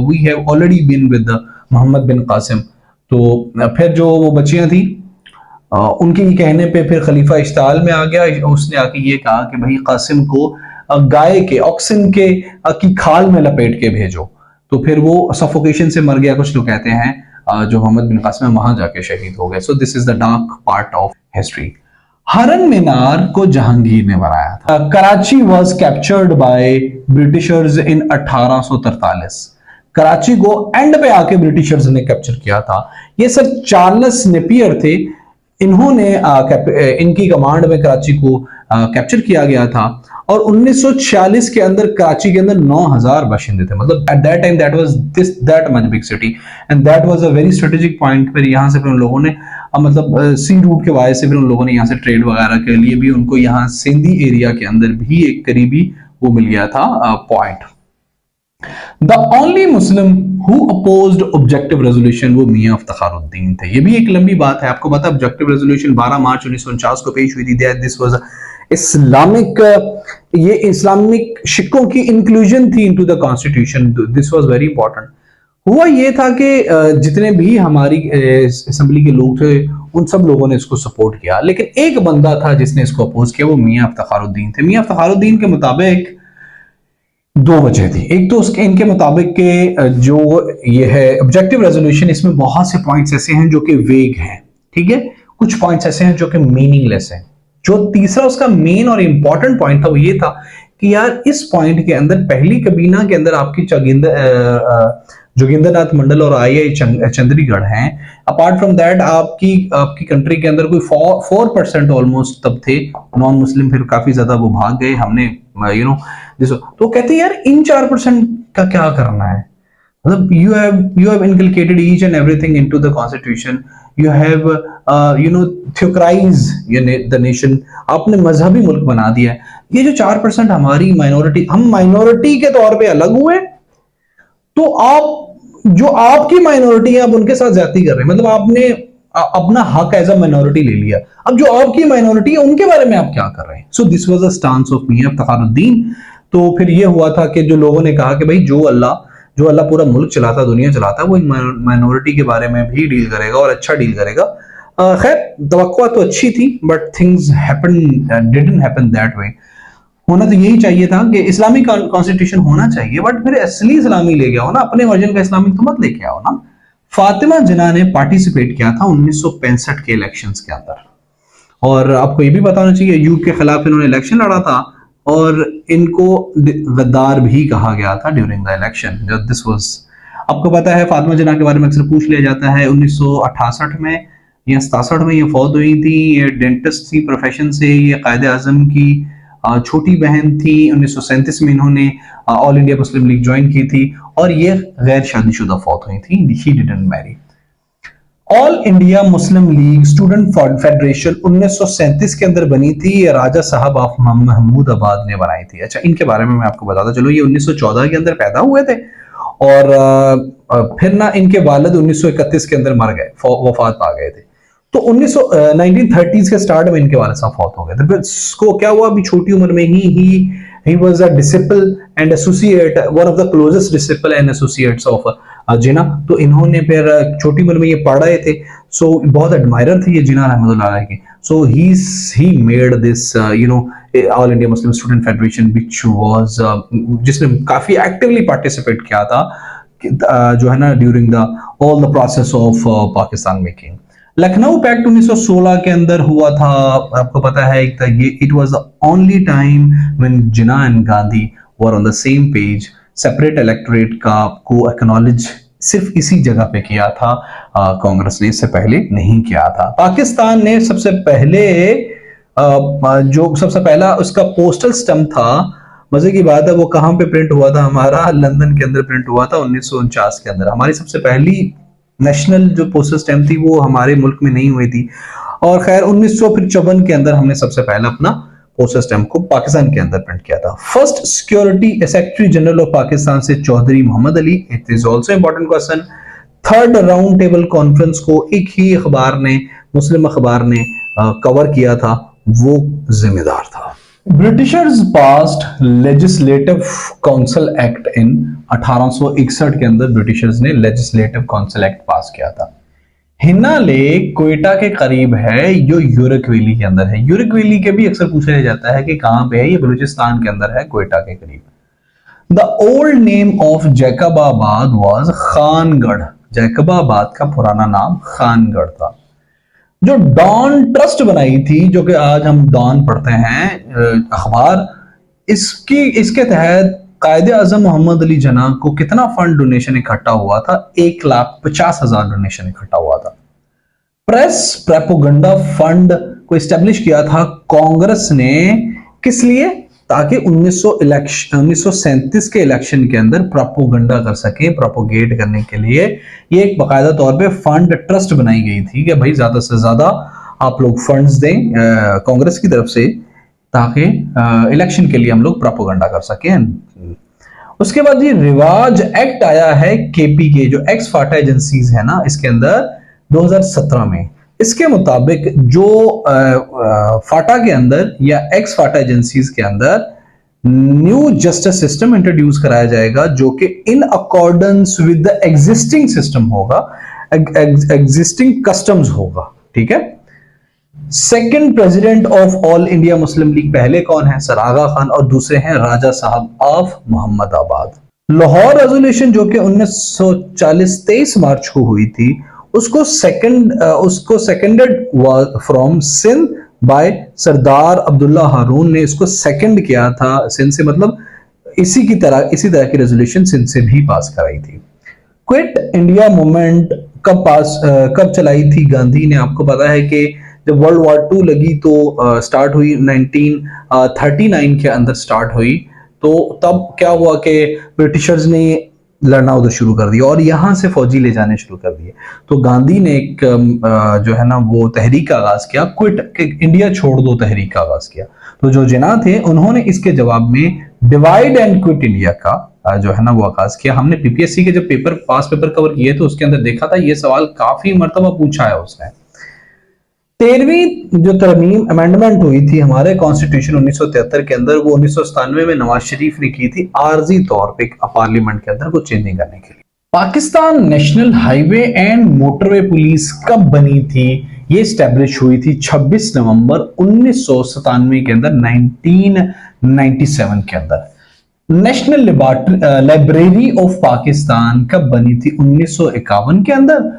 S1: we have already been with Mohammad bin Qasim. तो फिर जो वो बच्चियां थी, उनके ही कहने पे फिर खलीफा इश्ताल में आ गया। उसने आके ये कहा कि भाई कासिम को गाय के, ऑक्सिन के की खाल में लपेट के भेजो। तो फिर वो सफोकेशन से मर गया, कुछ लोग कहते हैं, जो मोहम्मद बिन कासिम वहां जाके शहीद हो गए। So this is the dark part of history. हरन मीनार को जहांगीर ने बनाया था। Karachi was captured by Britishers इन 1843। कराची को एंड पे आके ब्रिटिशर्स ने कैप्चर किया था। ये सर चार्ल्स नेपियर थे, इन्होंने इनकी कमांड में कराची को कैप्चर किया गया था, और 1946 के अंदर कराची के अंदर 9000 बाशिंदे थे। मतलब at that time that was that much big city, and that was a very strategic point. फिर यहाँ से फिर उन लोगों ने मतलब सी रूट के वजह से फिर उन लोगों ने यहाँ से ट्रेड वगैरह के लिए भी उनको यहाँ सिंधी एरिया के अंदर भी एक करीबी वो मिल गया था point. The only Muslim who opposed objective resolution वो मियां इफ्तिखारुद्दीन थे। ये भी एक लंबी बात है, आपको पता है ऑब्जेक्टिव रेजोल्यूशन 12 मार्च 1949 को पेश हुई थी। दिस वाज इस्लामिक, ये इस्लामिक शिक्कों की इंक्लूजन थी into the constitution. This was very important. हुआ ये था कि जितने भी हमारी असेंबली के लोग थे उन सब लोगों ने इसको सपोर्ट किया, लेकिन एक बंदा था जिसने इसको अपोज किया, वो मियां इफ्तिखारुद्दीन थे। मियां इफ्तिखारुद्दीन के मुताबिक दो वजह थी। एक तो उसके इनके मुताबिक के जो ये है ऑब्जेक्टिव रेजोल्यूशन, इसमें बहुत से पॉइंट्स ऐसे हैं जो कि वेग हैं, ठीक है, कुछ पॉइंट्स ऐसे हैं जो कि मीनिंगलेस हैं। जो तीसरा उसका मेन और इंपॉर्टेंट पॉइंट था वो ये था कि यार इस पॉइंट के अंदर पहली कबीना के अंदर आपकी जोगिंदरनाथ मंडल और आई चंद्रीगढ़ हैं। अपार्ट फ्रॉम दैट आपकी कंट्री के अंदर कोई 4% ऑलमोस्ट तब थे नॉन मुस्लिम, फिर काफी ज्यादा वो भाग गए। हमने तो कहते हैं यार इन 4% का क्या करना है, मतलब you have inculcated each and everything into the constitution, you have theocratized the nation, आपने मजहबी मुल्क बना दिया है। ये जो 4% हमारी माइनॉरिटी, हम माइनॉरिटी के तौर पे अलग हुए, तो आप जो आपकी माइनॉरिटी है आप उनके साथ ज्यादती कर रहे हैं, मतलब आपने अपना हक एज अ माइनॉरिटी ले लिया। अब जो आपकी माइनॉरिटी है उनके बारे में आप क्या कर रहे हैं? So this was the stance of Mian Iftikharuddin. तो फिर ये हुआ था कि जो लोगों ने कहा कि भाई जो अल्लाह पूरा मुल्क चलाता, दुनिया चलाता, वो इन माइनॉरिटी के बारे में भी डील करेगा और अच्छा डील करेगा। खैर तवक्कुआ तो अच्छी थी, but things didn't happen that way. होना तो यही चाहिए था कि इस्लामिक कॉन्स्टिट्यूशन होना चाहिए, बट फिर असली इस्लामी लेके आओ ना, अपने वर्जन का इस्लामिक तो मत लेके आओ ना। फातिमा जिन्ना ने पार्टिसिपेट किया था 1965 के इलेक्शंस के अंदर, और आपको ये भी बताना चाहिए अयूब के खिलाफ इन्होंने इलेक्शन लड़ा था और इनको गद्दार भी कहा गया था ड्यूरिंग द इलेक्शन। जब दिस वाज, आपको पता है फातिमा जिन्ना के बारे में अक्सर पूछ लिया जाता है। 1968 में या 67 में ये फौत हुई थी। ये डेंटिस्ट थी प्रोफेशन से, ये कायदे आजम की छोटी बहन थी। 1937 में इन्होंने ऑल इंडिया मुस्लिम लीग ज्वाइन की थी और ये गैर शादीशुदा फौत हुई थी। He didn't marry. All India Muslim League student federation 1937 के अंदर बनी थी। ये राजा साहब ऑफ महमूदाबाद ने बनाई थी। अच्छा, इनके बारे में मैं आपको बताता चलो, ये 1914 के अंदर पैदा हुए थे और फिर ना इनके वालिद 1931 के अंदर मर गए, वफात पा गए थे। तो 1930s के स्टार्ट में इनके वालिद साहब फौत हो गए थे। फिर इसको क्या हुआ, अभी छोटी उम्र में ही was a disciple and associate, one of the closest disciple and associates of Jinnah. तो इन्होंने फिर छोटी उम्र में ये पढ़ रहे थे, सो बहुत एडमायरर थे ये जिन्ना रहमतुल्लाह अलैह के। So he made this all India Muslim student federation which was, जिसने काफी एक्टिवली पार्टिसिपेट किया था जो है ना during the all the process of Pakistan making. Lucknow pact 1916 के अंदर हुआ था, आपको पता है। एक ये it was the only time when Jinnah and Gandhi were on the same page. Separate electorate का को एक्नॉलेज सिर्फ इसी जगह पे किया था, कांग्रेस ने इससे पहले नहीं किया था। पाकिस्तान ने सबसे पहला उसका पोस्टल स्टैम्प था, मजे की बात है वो कहां पे प्रिंट हुआ था, हमारा लंदन के अंदर प्रिंट हुआ था 1949 के अंदर। हमारी सबसे पहली नेशनल जो पोस्टल स्टैम्प थी वो हमारे मुल्क में नहीं हुई थी। और खैर 1954 के अंदर हमने सबसे पहला अपना पोस्टल स्टैम्प को पाकिस्तान के अंदर प्रिंट किया था। First security secretary general of Pakistan से Chaudhry Mohammad Ali. It is also important question. Third round table conference को एक ही अखबार ने, मुस्लिम अखबार ने कवर किया था, वो जिम्मेदार था। Britishers passed legislative council act in 1861 के अंदर ब्रिटिशर्स ने लेजिस्लेटिव काउंसिल एक्ट पास किया था। हिन्ना लेक कोयटा के करीब है, जो यूरिक वैली के अंदर है। यूरिक वैली के भी अक्सर पूछा जाता है कि कहां पे है, ये बलूचिस्तान के अंदर है, कोयटा के करीब। The old name of Jacobabad was Khangarh. Jacobabad का पुराना नाम खानगढ़ था। जो डॉन ट्रस्ट बनाई थी, जो कि आज हम डॉन पढ़ते हैं अखबार, इसके तहत कायदे आजम मोहम्मद अली जिन्ना को कितना फंड डोनेशन इकट्ठा हुआ था? 1,50,000 डोनेशन इकट्ठा हुआ था। प्रेस प्रोपेगेंडा फंड को एस्टेब्लिश किया था कांग्रेस ने, किस लिए? ताकि 1937 के इलेक्शन के अंदर प्रोपेगेंडा कर सके, प्रोपोगेट करने के लिए ये एक बाकायदा तौर पे फंड ट्रस्ट बनाई गई थी कि भाई ज्यादा से ज्यादा आप लोग फंड्स दें कांग्रेस की तरफ से, ताकि इलेक्शन के लिए हम लोग प्रोपेगेंडा कर सकें। उसके बाद ये रिवाज एक्ट आया है केपी के, जो एक्स फाटा एजेंसीज है ना, इसके अंदर 2017 में। इसके मुताबिक जो फाटा के अंदर या एक्स फाटा एजेंसीज के अंदर न्यू जस्टिस सिस्टम इंट्रोड्यूस कराया जाएगा, जो कि in accordance with the existing system होगा, एग्जिस्टिंग कस्टम्स होगा। ठीक है। Second president of all India Muslim league पहले कौन है? सर आगा खान, और दूसरे हैं राजा साहब ऑफ मोहम्मदाबाद। लाहौर रेजोल्यूशन जो कि 1940 23 मार्च को हुई थी, उसको सेकेंडेड फ्रॉम सिंध बाय सरदार अब्दुल्ला हारून ने इसको सेकंड किया था सिंध से, मतलब इसी तरह की रेजोल्यूशन सिंध से भी पास कराई थी। क्विट इंडिया मूवमेंट कब चलाई थी गांधी ने? आपको पता है कि जब वर्ल्ड वॉर 2 लगी तो स्टार्ट हुई 1939 के अंदर स्टार्ट हुई। तो तब क्या हुआ कि ब्रिटिशर्स ने लड़ना उधर शुरू कर दिया और यहां से फौजी ले जाने शुरू कर दिए। तो गांधी ने एक जो है ना वो तहरीक का आगाज किया, क्विट इंडिया छोड़ दो तहरीक का आगाज किया। तो जो जिना थे उन्होंने इसके जवाब में डिवाइड एंड क्विट इंडिया का जो है ना वो आगाज किया। हमने पीपीएससी के जब पास पेपर कवर किए तो उसके अंदर देखा था ये सवाल काफी मर्तबा पूछा है उसने। 13वीं जो तरमीम अमेंडमेंट हुई थी हमारे कॉन्स्टिट्यूशन 1973 के अंदर, वो 1997 में नवाज शरीफ ने की थी आर्जी तौर पे पार्लियामेंट के अंदर कुछ चेंजिंग करने के लिए। Pakistan national highway and motorway police कब बनी थी? ये स्टैब्लिश हुई थी 26 नवंबर 1997 के अंदर, 1997 के अंदर। नेशनल लाइब्रेरी ऑफ पाकिस्तान कब बनी थी? 1951 के अंदर,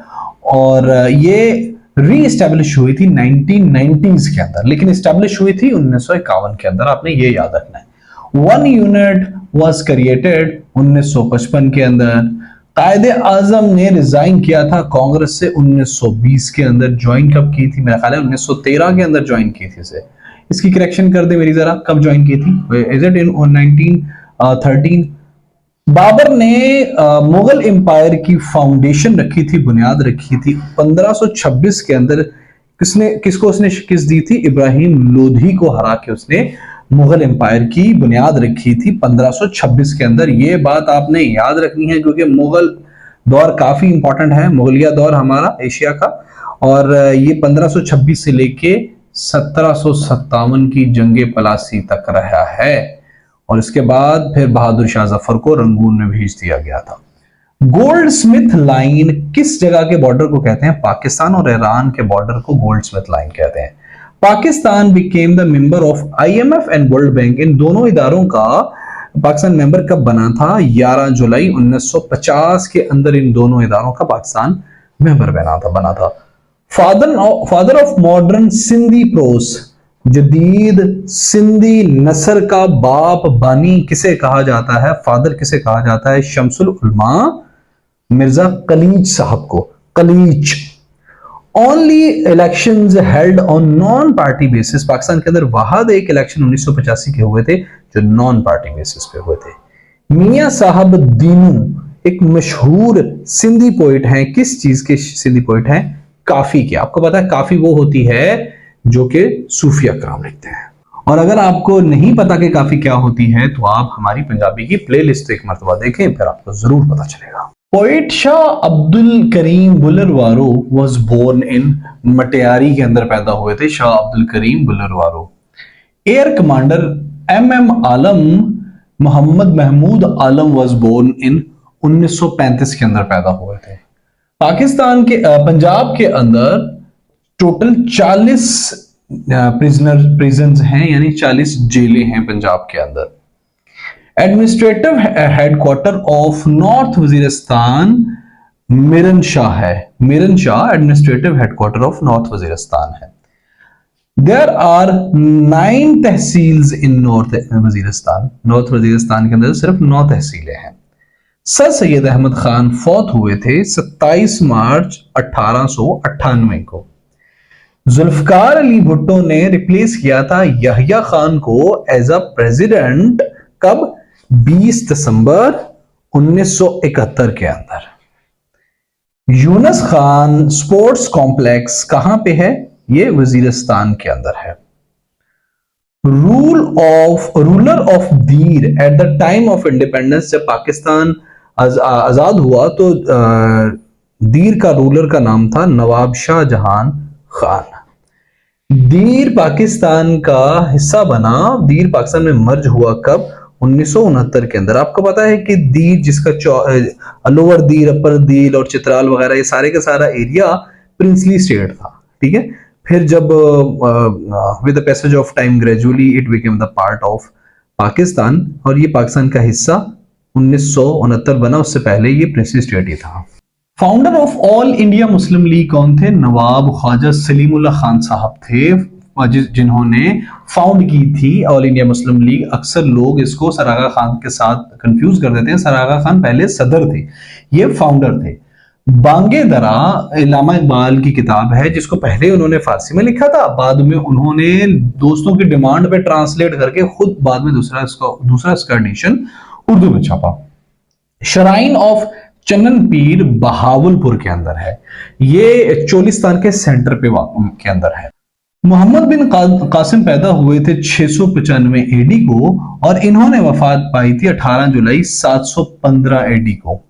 S1: और ये री एस्टेब्लिश हुई थी 1990s के अंदर, लेकिन एस्टेब्लिश हुई थी 1951 के अंदर। आपने ये याद रखना है। 1 यूनिट वाज क्रिएटेड 1955 के अंदर। कायदे आजम ने रिजाइन किया था कांग्रेस से 1920 के अंदर। ज्वाइन कब की थी? मेरा ख्याल है 1913 के अंदर ज्वाइन की थी इसे। इसकी करेक्शन कर दे मेरी जरा, कब ज्वाइन की थी? Is it in 1913? बाबर ने मुगल एम्पायर की फाउंडेशन रखी थी, बुनियाद रखी थी 1526 के अंदर। किसको उसने शिकस्त दी थी? इब्राहिम लोधी को हरा के उसने मुगल एम्पायर की बुनियाद रखी थी 1526 के अंदर। ये बात आपने याद रखनी है क्योंकि मुगल दौर काफी इंपॉर्टेंट है, मुगलिया दौर हमारा एशिया का। और ये 1526 से लेके 1757 की जंगे पलासी तक रहा है, और इसके बाद फिर बहादुर शाह जफर को रंगून में भेज दिया गया था। गोल्ड स्मिथ लाइन किस जगह के बॉर्डर को कहते हैं? पाकिस्तान और ईरान के बॉर्डर को गोल्ड स्मिथ लाइन कहते हैं। Pakistan became the member of IMF and World Bank. इन दोनों इदारों का पाकिस्तान मेंबर कब बना था? 11 जुलाई 1950 के अंदर इन दोनों इदारों का पाकिस्तान मेंबर बना था। Father of modern Sindhi pros, जदीद सिंधी नसर का बाप बानी किसे कहा जाता है? फादर किसे कहा जाता है? शमसुल उलमा मिर्जा कलीज साहब को। Qalich. Only elections held on non party basis. Pakistan के अंदर वाहद एक इलेक्शन 1985 के हुए थे जो नॉन पार्टी बेसिस पे हुए थे। मियां साहब दीनू एक मशहूर सिंधी पोइट हैं। किस चीज के सिंधी पोइट हैं? काफी के। आपको पता है काफी वो होती है जो कि सूफी अकराम लिखते हैं। और अगर आपको नहीं पता कि काफी क्या होती है तो आप हमारी पंजाबी की प्लेलिस्ट एक मर्तबा देखें, फिर आपको जरूर पता चलेगा। Poet Shah Abdul Karim Bulriwaro was born in, Matiari के अंदर पैदा हुए थे Shah Abdul Karim Bulriwaro. Air commander M Alam Mohammad Mahmood Alam was born in 1935 के अंदर पैदा हुए थे। पाकिस्तान के पंजाब के अंदर टोटल 40 प्रिजन्स हैं, यानी 40 जेलें हैं पंजाब के अंदर। Administrative headquarter of North Waziristan Miran Shah है। Miran Shah administrative headquarter of North Waziristan है। There are 9 tehsils in North Waziristan. North Waziristan के अंदर सिर्फ 9 तहसीलें हैं। सर सैयद अहमद खान फौत हुए थे 27 मार्च 1898 को। जुल्फकार अली भुट्टो ने रिप्लेस किया था यहया खान को एज अ प्रेसिडेंट कब? 20 दिसंबर 1971 के अंदर। यूनुस खान स्पोर्ट्स कॉम्प्लेक्स कहां पे है? ये वजीरिस्तान के अंदर है। रूलर ऑफ दीर at the time of independence, जब पाकिस्तान आजाद हुआ तो दीर का रूलर का नाम था नवाब शाह जहान खान। दीर पाकिस्तान का हिस्सा बना, दीर पाकिस्तान में मर्ज हुआ कब? 1969 के अंदर। आपको पता है कि दीर जिसका लोअर दीर, अपर दीर और चित्राल वगैरह ये सारे का सारा एरिया प्रिंसली स्टेट था, ठीक है। फिर जब with the passage of time gradually it became the part of Pakistan, और ये पाकिस्तान का हिस्सा 1969 बना, उससे पहले ये प्रिंसली स्टेट ही था। Founder of all India Muslim league कौन थे? नवाब ख्वाजा सलीमुल्लाह खान साहब थे, जिन्होंने फाउंड की थी ऑल इंडिया मुस्लिम लीग। अक्सर लोग इसको सर आगा खान के साथ कंफ्यूज कर देते हैं। सर आगा खान पहले सदर थे, ये फाउंडर थे। बांगे दरा इल्लामा इकबाल की किताब है, जिसको पहले उन्होंने फारसी में लिखा था, बाद में उन्होंने दोस्तों की डिमांड पे ट्रांसलेट करके खुद बाद में दूसरा इसका एडिशन उर्दू में छापा। शराइन ऑफ चन्नन पीर बहावलपुर के अंदर है, ये चोलिस्तान के सेंटर के अंदर है। मोहम्मद बिन कासिम पैदा हुए थे 695 एडी को, और इन्होंने वफात पाई थी 18 जुलाई 715 एडी को।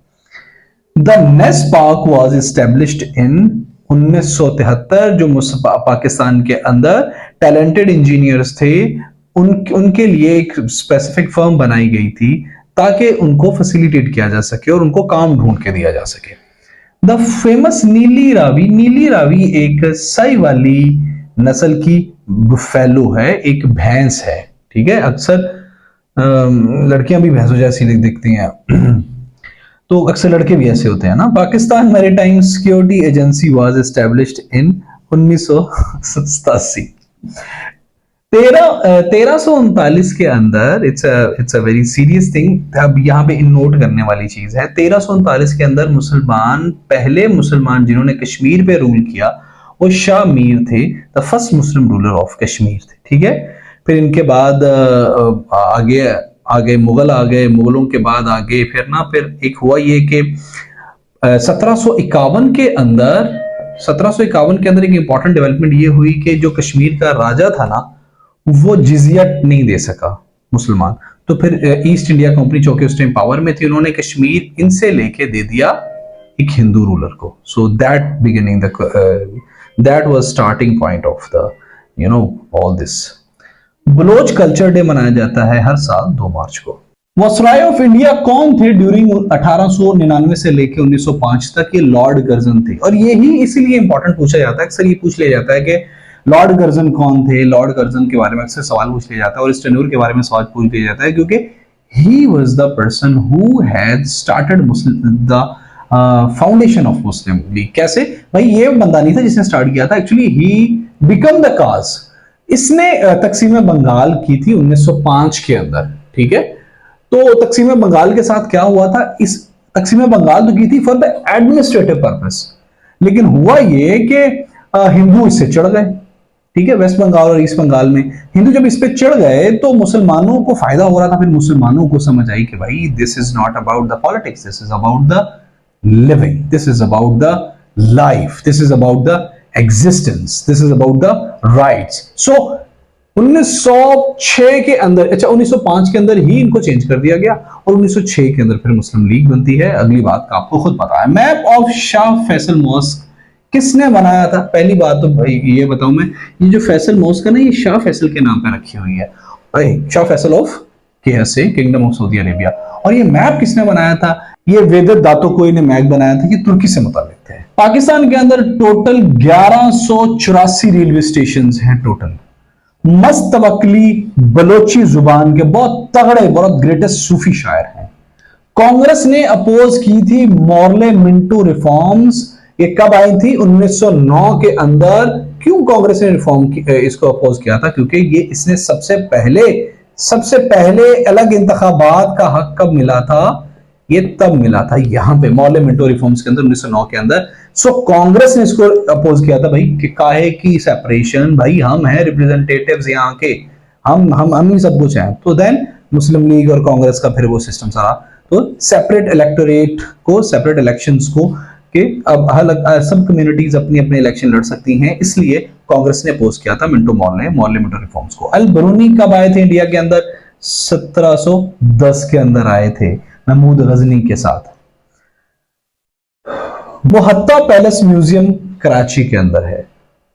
S1: The ness park was established in 1973, जो पाकिस्तान के अंदर टैलेंटेड इंजीनियर्स थे उनके लिए एक स्पेसिफिक फर्म बनाई गई थी, ताकि उनको फैसिलिटेट किया जा सके और उनको काम ढूंढ के दिया जा सके। द फेमस नीली रावी एक साई वाली नस्ल की बुफेलो है, एक भैंस है, ठीक है। अक्सर लड़कियां भी भैंसों जैसी दिखती हैं तो अक्सर लड़के भी ऐसे होते हैं ना। Pakistan maritime security agency was established in 1987। 1339 के अंदर, it's a very serious thing, अब यहाँ पे नोट करने वाली चीज है। 1339 के अंदर पहले मुसलमान जिन्होंने कश्मीर पे रूल किया वो शाह मीर थे, the first Muslim ruler of Kashmir थे, ठीक है। फिर इनके बाद आगे मुगल आ गए, मुगलों के बाद आगे फिर एक हुआ ये कि 1751 के अंदर एक इंपॉर्टेंट डेवलपमेंट ये हुई कि जो कश्मीर का राजा था ना, वो जिजिया नहीं दे सका मुसलमान, तो फिर ईस्ट इंडिया कंपनी चौके उस टाइम पावर में थी, उन्होंने कश्मीर इनसे लेके दे दिया एक हिंदू रूलर को। So that was starting point of the all this. Baloch culture day मनाया जाता है हर साल 2 मार्च को। वायसराय ऑफ इंडिया कौन थे ड्यूरिंग 1899 से लेकर 1905 तक? ये लॉर्ड कर्जन थे, और यही इसीलिए इंपॉर्टेंट पूछा जाता है, अक्सर ये पूछ लिया जाता है कि लॉर्ड कर्जन कौन थे। लॉर्ड कर्जन के बारे में अक्सर सवाल पूछ लिया जाता है, और इस टेन्योर के बारे में सवाल पूछ लिया जाता है, क्योंकि he was the person who had started the foundation of Muslim league. कैसे भाई? ये बंदा नहीं था जिसने स्टार्ट किया था, actually he become the cause. इसने तकसीम बंगाल की थी 1905 के अंदर, ठीक है। तो तकसीम बंगाल के साथ क्या हुआ था? इस तकसीम बंगाल तो की थी फॉर द एडमिनिस्ट्रेटिव पर्पस, लेकिन हुआ ये कि हिंदू इससे चढ़ गए, ठीक है। वेस्ट बंगाल और ईस्ट बंगाल में हिंदू जब इस पे चढ़ गए तो मुसलमानों को फायदा हो रहा था। फिर मुसलमानों को समझ आई कि भाई this is not about the politics, this is about the living, this is about the life, this is about the existence, this is about the rights. So 1906 के अंदर, अच्छा 1905 के अंदर ही इनको चेंज कर दिया गया, और 1906 के अंदर फिर मुस्लिम लीग बनती है। अगली बात का आपको खुद पता है। Map of Shah Faisal mosque किसने बनाया था? पहली बात तो भाई ये बताऊं मैं, ये जो फैसल मॉस्क है ना, ये शाह फैसल के नाम पे रखी हुई है, Shah Faisal of KSA, kingdom of Saudi Arabia. और ये मैप किसने बनाया था? ये वेदत दातोकोई ने मैप बनाया था, ये तुर्की से मुताबिक थे। पाकिस्तान के अंदर टोटल 1184 रेलवे स्टेशन हैं टोटल। मस्तवकली बलोची जुबान के बहुत तगड़े, बहुत ग्रेटेस्ट सूफी शायर हैं। कांग्रेस ने अपोज की थी मॉर्ले मिंटो रिफॉर्म्स, ये कब आई थी? 1909 के अंदर। क्यों कांग्रेस ने इसको अपोज किया था? क्योंकि ये इसने सबसे पहले अलग इंतखाबात का हक कब मिला था? ये तब मिला था यहां पे मॉर्ले मिंटो रिफॉर्म्स के अंदर 1909 के अंदर। सो कांग्रेस ने इसको अपोज किया था भाई कि काहे की सेपरेशन, भाई हम हैं रिप्रेजेंटेटिव्स यहाँ के, हम ही सब कुछ हैं। तो देन मुस्लिम लीग और कांग्रेस का फिर वो सिस्टम सारा, तो सेपरेट इलेक्टोरेट को, सेपरेट इलेक्शंस को, कि अब सब कम्युनिटीज अपनी अपने इलेक्शन लड़ सकती हैं, इसलिए कांग्रेस ने अपोज किया था, मिंटो मॉर्ले मिंटो रिफॉर्म्स को। अल बरूनी कब आए थे इंडिया के अंदर? 1710 के अंदर आए थे महमूद गजनी के साथ। मुहत्ता पैलेस म्यूजियम कराची के अंदर है।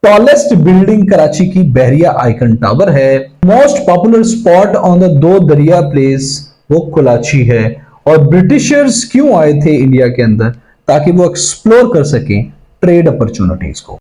S1: टॉलेस्ट बिल्डिंग कराची की बहरिया आइकन टावर है। Most popular spot on the दो दरिया प्लेस वो कुलाची है। और ब्रिटिशर्स क्यों आए थे इंडिया के अंदर? ताकि वो एक्सप्लोर कर सकें ट्रेड अपॉर्चुनिटीज को।